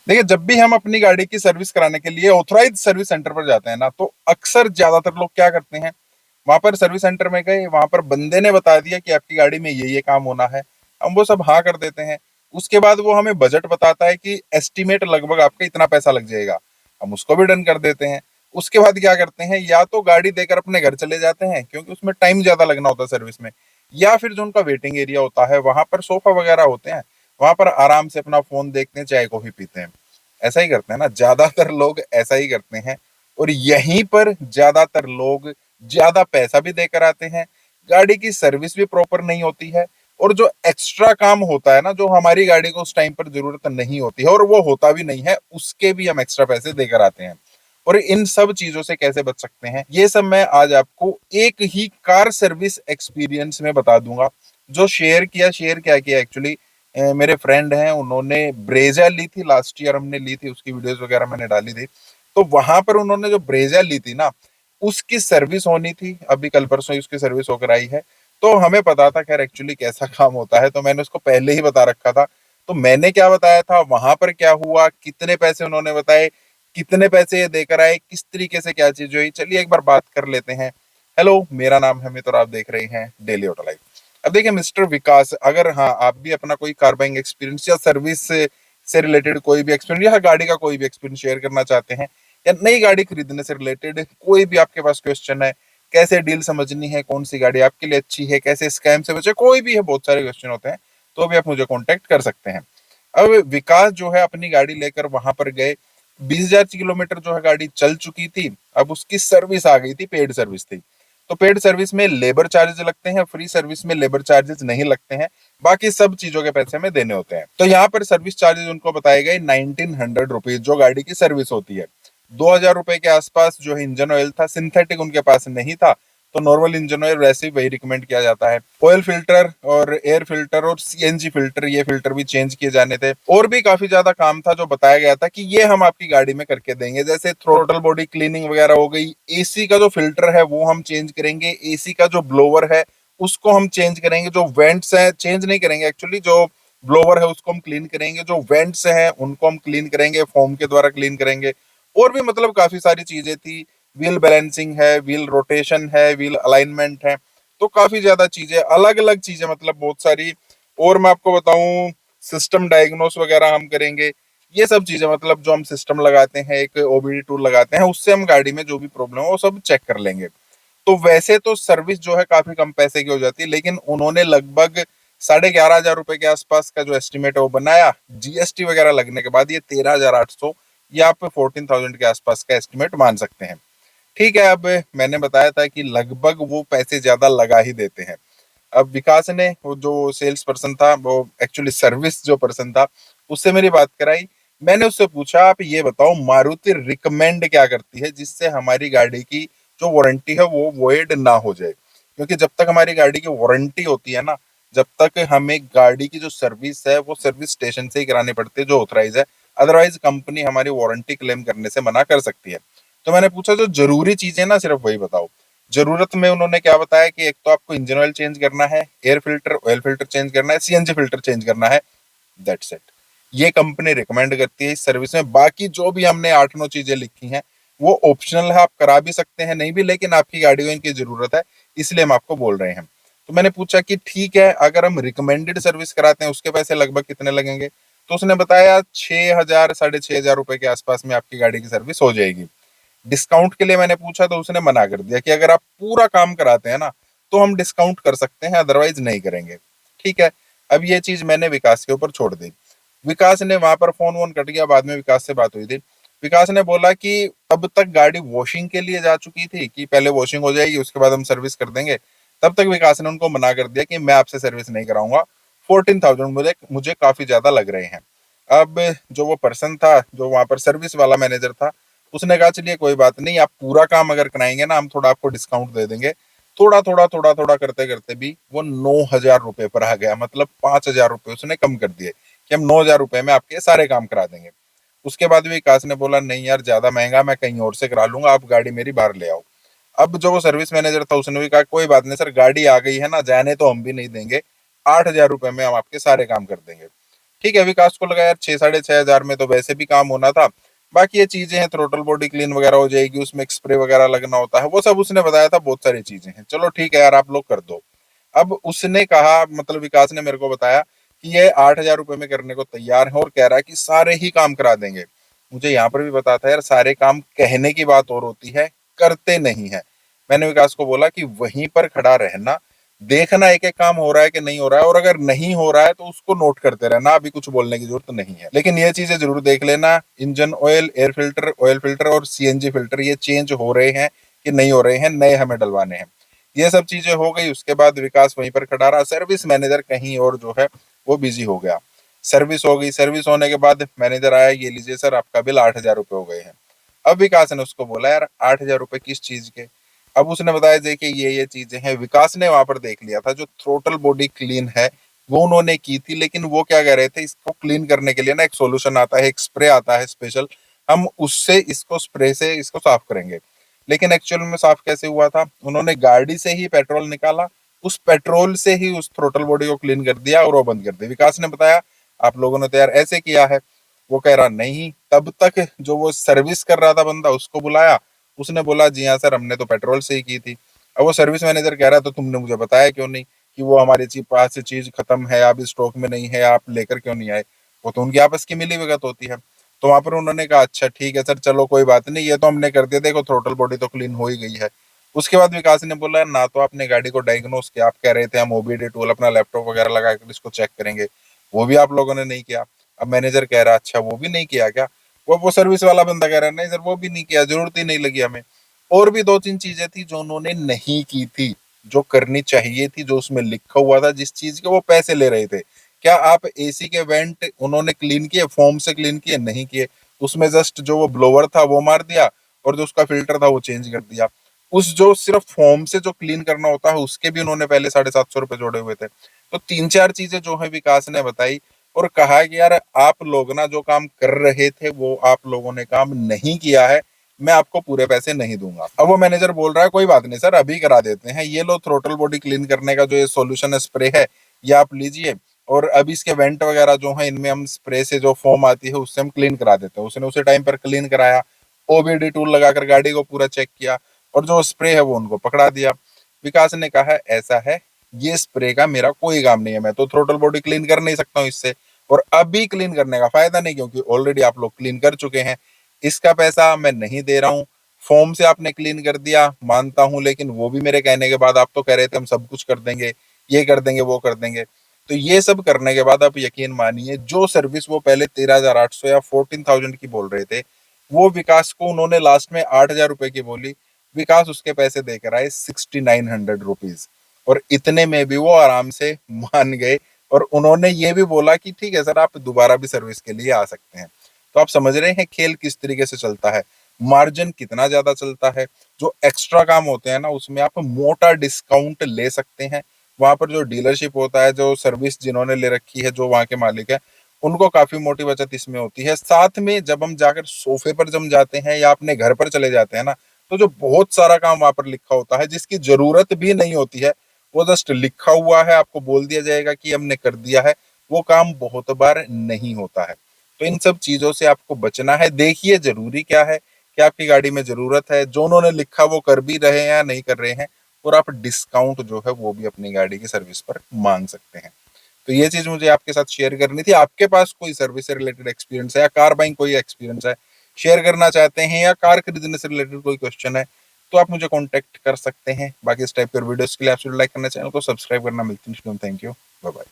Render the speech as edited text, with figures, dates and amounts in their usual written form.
देखिए, जब भी हम अपनी गाड़ी की सर्विस कराने के लिए ऑथराइज सर्विस सेंटर पर जाते हैं ना, तो अक्सर ज्यादातर लोग क्या करते हैं, वहां पर सर्विस सेंटर में गए, वहां पर बंदे ने बता दिया कि आपकी गाड़ी में ये काम होना है, हम वो सब हाँ कर देते हैं। उसके बाद वो हमें बजट बताता है कि एस्टिमेट लगभग आपका इतना पैसा लग जाएगा, हम उसको भी डन कर देते हैं। उसके बाद क्या करते हैं, या तो गाड़ी देकर अपने घर चले जाते हैं क्योंकि उसमें टाइम ज्यादा लगना होता है सर्विस में, या फिर जो उनका वेटिंग एरिया होता है वहां पर सोफा वगैरह होते हैं, वहां पर आराम से अपना फोन देखते हैं, चाय कॉफी पीते हैं। ऐसा ही करते हैं ना, ज्यादातर लोग ऐसा ही करते हैं। और यहीं पर ज्यादातर लोग ज्यादा पैसा भी देकर आते हैं, गाड़ी की सर्विस भी प्रॉपर नहीं होती है, और जो एक्स्ट्रा काम होता है ना, जो हमारी गाड़ी को उस टाइम पर जरूरत नहीं होती है और वो होता भी नहीं है, उसके भी हम एक्स्ट्रा पैसे देकर आते हैं। और इन सब चीजों से कैसे बच सकते हैं, ये सब मैं आज आपको एक ही कार सर्विस एक्सपीरियंस में बता दूंगा, जो शेयर क्या किया एक्चुअली। मेरे फ्रेंड हैं, उन्होंने ब्रेजा ली थी लास्ट ईयर, हमने ली थी, उसकी वीडियोस वगैरह मैंने डाली थी। तो वहां पर उन्होंने जो ब्रेजा ली थी ना, उसकी सर्विस होनी थी, अभी कल परसों ही उसकी सर्विस होकर आई है। तो हमें पता था खैर एक्चुअली कैसा काम होता है, तो मैंने उसको पहले ही बता रखा था। तो मैंने क्या बताया था, वहां पर क्या हुआ, कितने पैसे उन्होंने बताए, कितने पैसे ये देकर आए, किस तरीके से क्या चीज हुई, चलिए एक बार बात कर लेते हैं। हेलो, मेरा नाम है मित्र और आप देख रहे हैं डेली ऑटो लाइफ। अब देखिए मिस्टर विकास, अगर हाँ आप भी अपना कोई कार बाइंग एक्सपीरियंस या सर्विस से रिलेटेड कोई भी एक्सपीरियंस या गाड़ी का कोई भी एक्सपीरियंस शेयर करना चाहते हैं, या नई गाड़ी खरीदने से रिलेटेड कोई भी आपके पास क्वेश्चन है, कैसे डील समझनी है, कौन सी गाड़ी आपके लिए अच्छी है, कैसे स्कैम से बचे, कोई भी है, बहुत सारे क्वेश्चन होते हैं, तो भी आप मुझे कॉन्टेक्ट कर सकते हैं। अब विकास जो है अपनी गाड़ी लेकर वहां पर गए, 20,000 किलोमीटर जो है गाड़ी चल चुकी थी, अब उसकी सर्विस आ गई थी, पेड सर्विस थी। तो पेड सर्विस में लेबर चार्जेस लगते हैं, फ्री सर्विस में लेबर चार्जेस नहीं लगते हैं, बाकी सब चीजों के पैसे हमें देने होते हैं। तो यहाँ पर सर्विस चार्जेस उनको बताए गए 1900 रुपीज, जो गाड़ी की सर्विस होती है। 2,000 रुपए के आसपास जो है इंजन ऑयल था, सिंथेटिक उनके पास नहीं था, तो नॉर्मल इंजन ऑयल वैसे ही वही रिकमेंड किया जाता है। ऑयल फिल्टर और एयर फिल्टर और सीएनजी फिल्टर, ये फिल्टर भी चेंज किए जाने थे, और भी काफी ज्यादा काम था जो बताया गया था कि ये हम आपकी गाड़ी में करके देंगे, जैसे थ्रोटल बॉडी क्लीनिंग वगैरह हो गई, एसी का जो फिल्टर है वो हम चेंज करेंगे, एसी का जो ब्लोवर है उसको हम चेंज करेंगे, जो वेंट्स है चेंज नहीं करेंगे एक्चुअली, जो ब्लोवर है उसको हम क्लीन करेंगे, जो वेंट्स हैं उनको हम क्लीन करेंगे, फोम के द्वारा क्लीन करेंगे। और भी मतलब काफी सारी चीजें थी, व्हील बैलेंसिंग है, व्हील रोटेशन है, व्हील अलाइनमेंट है, तो काफी ज्यादा चीजें, अलग अलग चीजें, मतलब बहुत सारी। और मैं आपको बताऊं, सिस्टम डायग्नोस वगैरह हम करेंगे, ये सब चीजें, मतलब जो हम सिस्टम लगाते हैं, एक ओबीडी टूल लगाते हैं, उससे हम गाड़ी में जो भी प्रॉब्लम है वो सब चेक कर लेंगे। तो वैसे तो सर्विस जो है काफी कम पैसे की हो जाती है, लेकिन उन्होंने लगभग 11,500 रुपए के आसपास का जो एस्टिमेट है वो बनाया, जीएसटी वगैरह लगने के बाद ये 13,800, या आप 14,000 के आसपास का एस्टिमेट मान सकते हैं। ठीक है, अब मैंने बताया था कि लगभग वो पैसे ज्यादा लगा ही देते हैं। अब विकास ने, वो जो सेल्स पर्सन था, वो एक्चुअली सर्विस जो पर्सन था, उससे मेरी बात कराई। मैंने उससे पूछा, आप ये बताओ मारुति रिकमेंड क्या करती है जिससे हमारी गाड़ी की जो वारंटी है वो वॉइड ना हो जाए, क्योंकि जब तक हमारी गाड़ी की वारंटी होती है ना, जब तक हमें गाड़ी की जो सर्विस है वो सर्विस स्टेशन से ही करानी पड़ती है जो ऑथराइज है, अदरवाइज कंपनी हमारी वारंटी क्लेम करने से मना कर सकती है। तो मैंने पूछा जो जरूरी चीजें ना सिर्फ वही बताओ। जरूरत में उन्होंने क्या बताया कि एक तो आपको इंजन ऑयल चेंज करना है, air filter oil filter change करना है, सीएनजी फिल्टर चेंज करना है, दैट्स इट। ये कंपनी रिकमेंड करती है इस सर्विस में, बाकी जो भी हमने 8-9 चीजें लिखी हैं वो ऑप्शनल है, आप करा भी सकते हैं, नहीं भी, लेकिन आपकी गाड़ी को इनकी जरूरत है, इसलिए हम आपको बोल रहे हैं। तो मैंने पूछा कि ठीक है, अगर हम रिकमेंडेड सर्विस कराते हैं उसके पैसे लगभग कितने लगेंगे, तो उसने बताया 6,000 6,500 रुपए के आसपास में आपकी गाड़ी की सर्विस हो जाएगी। डिस्काउंट के लिए मैंने पूछा तो उसने मना कर दिया कि अगर आप पूरा काम कराते हैं ना तो हम डिस्काउंट कर सकते हैं, अदरवाइज नहीं करेंगे। ठीक है, अब ये चीज मैंने विकास के ऊपर छोड़ दी। विकास ने वहां पर फोन वोन कट गया, बाद में विकास से बात हुई थी। विकास ने बोला कि अब तक गाड़ी वॉशिंग के लिए जा चुकी थी, कि पहले वॉशिंग हो जाएगी उसके बाद हम सर्विस कर देंगे। तब तक विकास ने उनको मना कर दिया कि मैं आपसे सर्विस नहीं कराऊंगा, 14,000 मुझे मुझे काफी ज्यादा लग रहे हैं। अब जो वो पर्सन था, जो वहां पर सर्विस वाला मैनेजर था, उसने कहा चलिए कोई बात नहीं, आप पूरा काम अगर कराएंगे ना हम थोड़ा आपको डिस्काउंट दे देंगे। थोड़ा थोड़ा करते करते भी वो 9,000 रुपए पर आ गया, मतलब 5,000 रुपए उसने कम कर दिए कि हम 9,000 रुपए में आपके सारे काम करा देंगे। उसके बाद भी विकास ने बोला नहीं यार, ज्यादा महंगा, मैं कहीं और से करा लूंगा, आप गाड़ी मेरी बाहर ले आओ। अब जो वो सर्विस मैनेजर था उसने भी कहा कोई बात नहीं सर, गाड़ी आ गई है ना, जाने तो हम भी नहीं देंगे, 8,000 रुपए में हम आपके सारे काम कर देंगे। ठीक है, विकास को लगा यार 6 साढ़े 6 हजार में तो वैसे भी काम होना था, बाकी ये चीजें हैं, थ्रोटल बॉडी क्लीन वगैरह हो जाएगी, उसमें एक स्प्रे वगैरह लगना होता है, वो सब उसने बताया था, बहुत सारी चीजें हैं, चलो ठीक है यार आप लोग कर दो। अब उसने कहा, मतलब विकास ने मेरे को बताया कि ये 8 हजार रुपए में करने को तैयार है और कह रहा है कि सारे ही काम करा देंगे। मुझे यहाँ पर भी पता था यार, सारे काम कहने की बात और होती है, करते नहीं है। मैंने विकास को बोला कि वहीं पर खड़ा रहना, देखना एक एक काम हो रहा है कि नहीं हो रहा है, और अगर नहीं हो रहा है तो उसको नोट करते रहना, अभी कुछ बोलने की जरूरत नहीं है। लेकिन ये चीजें जरूर देख लेना, engine oil, air filter, oil filter और सीएनजी फिल्टर ये चेंज हो रहे हैं कि नहीं हो रहे हैं, नए हमें डलवाने हैं। ये सब चीजें हो गई, उसके बाद विकास वहीं पर खड़ा रहा, सर्विस मैनेजर कहीं और जो है वो बिजी हो गया। सर्विस हो गई, सर्विस होने के बाद मैनेजर आया, ये लीजिए सर आपका बिल 8 हजार रुपये हो गए हैं। अब विकास ने उसको बोला यार 8 हजार रुपये किस चीज के? अब उसने बताया देखिए ये चीजें हैं। विकास ने वहां पर देख लिया था, जो थ्रोटल बॉडी क्लीन है वो उन्होंने की थी, लेकिन वो क्या कह रहे थे, इसको क्लीन करने के लिए ना एक सॉल्यूशन आता है, एक स्प्रे आता है स्पेशल, हम उससे इसको स्प्रे से इसको साफ करेंगे। लेकिन एक्चुअल में साफ कैसे हुआ था, उन्होंने गाड़ी से ही पेट्रोल निकाला, उस पेट्रोल से ही उस थ्रोटल बॉडी को क्लीन कर दिया और वो बंद कर दिया। विकास ने बताया आप लोगों ने तो यार ऐसे किया है। वो कह रहा नहीं, तब तक जो वो सर्विस कर रहा था बंदा उसको बुलाया, उसने बोला जी हाँ सर हमने तो पेट्रोल से ही की थी। अब वो सर्विस मैनेजर कह रहा तो तुमने मुझे बताया क्यों नहीं कि वो हमारे पास से चीज खत्म है, अब स्टॉक में नहीं है, आप लेकर क्यों नहीं आए? वो तो उनकी आपस की मिली भगत होती है। तो वहां पर उन्होंने कहा अच्छा ठीक है सर, चलो कोई बात नहीं, ये तो हमने कर दिया, देखो थ्रोटल बॉडी तो क्लीन हो ही गई है। उसके बाद विकास ने बोला ना तो आपने गाड़ी को डायग्नोस किया, आप कह रहे थे हम ओबीडी टूल अपना लैपटॉप वगैरह लगाकर इसको चेक करेंगे, वो भी आप लोगों ने नहीं किया। अब मैनेजर कह रहा अच्छा वो भी नहीं किया क्या? वो सर्विस वाला बंदा कह रहा है नहीं सर वो भी नहीं किया, जरूरत ही नहीं लगी हमें। और भी दो तीन चीजें थी जो उन्होंने नहीं की थी, जो करनी चाहिए थी, जो उसमें लिखा हुआ था, जिस चीज के वो पैसे ले रहे थे। क्या आप एसी के वेंट उन्होंने क्लीन किए, फोम से क्लीन किए? नहीं किए। उसमें जस्ट जो वो ब्लोवर था वो मार दिया और जो उसका फिल्टर था वो चेंज कर दिया। उस जो सिर्फ फोम से जो क्लीन करना होता है उसके भी उन्होंने पहले 750 रुपए जोड़े हुए थे। तो तीन चार चीजें जो है विकास ने बताई और कहा कि यार आप लोग ना जो काम कर रहे थे वो आप लोगों ने काम नहीं किया है, मैं आपको पूरे पैसे नहीं दूंगा। अब वो मैनेजर बोल रहा है कोई बात नहीं सर अभी करा देते हैं, ये लो थ्रोटल बॉडी क्लीन करने का जो ये सॉल्यूशन है, स्प्रे है, ये आप लीजिए, और अभी इसके वेंट वगैरह जो है इनमें हम स्प्रे से जो फोम आती है उससे हम क्लीन करा देते हैं। उसने उसी टाइम पर क्लीन कराया, ओबीडी टूल लगाकर गाड़ी को पूरा चेक किया और जो स्प्रे है वो उनको पकड़ा दिया। विकास ने कहा ऐसा है, ये स्प्रे का मेरा कोई काम नहीं है, मैं तो थ्रोटल बॉडी क्लीन कर नहीं सकता हूँ इससे, और अभी क्लीन करने का फायदा नहीं क्योंकि ऑलरेडी आप लोग क्लीन कर चुके हैं, इसका पैसा मैं नहीं दे रहा हूँ। फॉर्म से आपने क्लीन कर दिया मानता हूं, लेकिन वो भी मेरे कहने के बाद, आप तो कह रहे थे हम सब कुछ कर देंगे, ये कर देंगे वो कर देंगे। तो ये सब करने के बाद आप यकीन मानिए जो सर्विस वो पहले 13,800 या 14,000 की बोल रहे थे, वो विकास को उन्होंने लास्ट में 8 हजार रुपए की बोली। विकास उसके पैसे देकर आए 6900 रुपीज, और इतने में भी वो आराम से मान गए। और उन्होंने ये भी बोला कि ठीक है सर आप दोबारा भी सर्विस के लिए आ सकते हैं। तो आप समझ रहे हैं खेल किस तरीके से चलता है, मार्जिन कितना ज्यादा चलता है। जो एक्स्ट्रा काम होते हैं ना उसमें आप मोटा डिस्काउंट ले सकते हैं। वहां पर जो डीलरशिप होता है, जो सर्विस जिन्होंने ले रखी है, जो वहां के मालिक है, उनको काफी मोटी बचत इसमें होती है। साथ में जब हम जाकर सोफे पर जम जाते हैं या अपने घर पर चले जाते हैं ना, तो जो बहुत सारा काम वहां पर लिखा होता है जिसकी जरूरत भी नहीं होती है, वो जस्ट लिखा हुआ है, आपको बोल दिया जाएगा कि हमने कर दिया है, वो काम बहुत बार नहीं होता है। तो इन सब चीजों से आपको बचना है। देखिए जरूरी क्या है, क्या आपकी गाड़ी में जरूरत है, जो उन्होंने लिखा वो कर भी रहे हैं या नहीं कर रहे हैं, और आप डिस्काउंट जो है वो भी अपनी गाड़ी की सर्विस पर मांग सकते हैं। तो ये चीज मुझे आपके साथ शेयर करनी थी। आपके पास कोई सर्विस से रिलेटेड एक्सपीरियंस है या कार बाइंग कोई एक्सपीरियंस है, शेयर करना चाहते हैं, या कार खरीदने से रिलेटेड कोई क्वेश्चन है, तो आप मुझे कॉन्टेक्ट कर सकते हैं। बाकी इस टाइप के वीडियोस के लिए आप लाइक करना, चैनल को सब्सक्राइब करना। मिलती है, थैंक यू, बाय बाय।